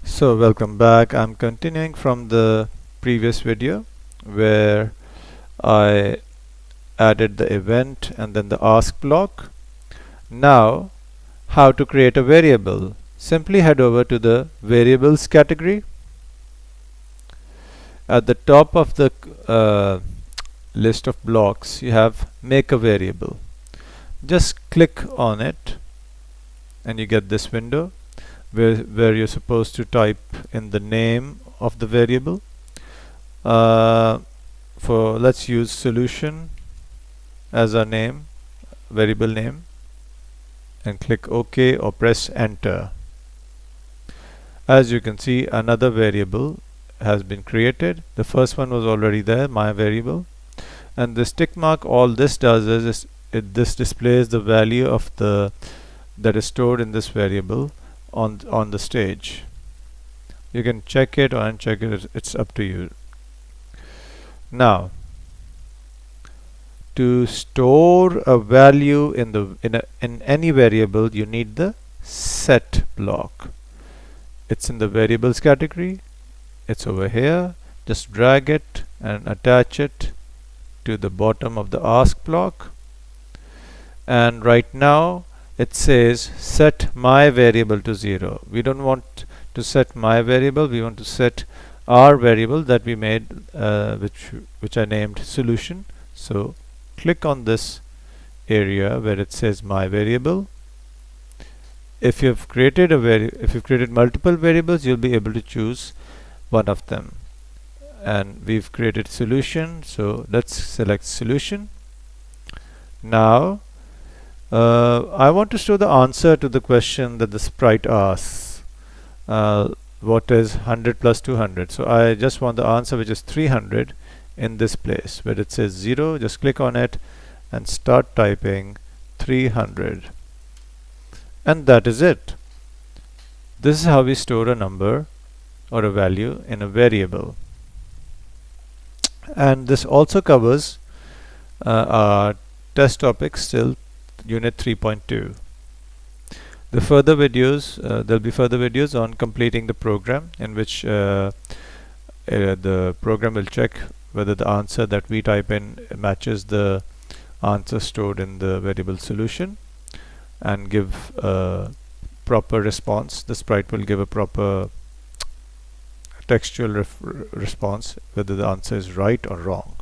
So welcome back. I'm continuing from the previous video where I added the event and then the ask block. Now, how to create a variable? Simply head over to the variables category. At the top of the list of blocks, you have make a variable. Just click on it and you get this window where you're supposed to type in the name of the variable. Let's use solution as our name, variable name, and click OK or press enter. As you can see, another variable has been created. The first one was already there, my variable, and this tick mark, all this does is this displays the value of that is stored in this variable on the stage. You can check it or uncheck it, it's up to you. Now, to store a value in any variable, you need the set block. It's in the variables category. It's over here. Just drag it and attach it to the bottom of the ask block. And right now it says set my variable to 0. We don't want to set my variable, we want to set our variable that we made, which I named solution. So click on this area where it says my variable. If you've created multiple variables, you'll be able to choose one of them. And we've created solution, so let's select solution. Now I want to store the answer to the question that the sprite asks. What is 100 plus 200? So I just want the answer, which is 300, in this place where it says 0. Just click on it and start typing 300. And that is it. This is how we store a number or a value in a variable. And this also covers our test topics till Unit 3.2. The further videos, there'll be further videos on completing the program, in which the program will check whether the answer that we type in matches the answer stored in the variable solution and give a proper response. The sprite will give a proper textual response whether the answer is right or wrong.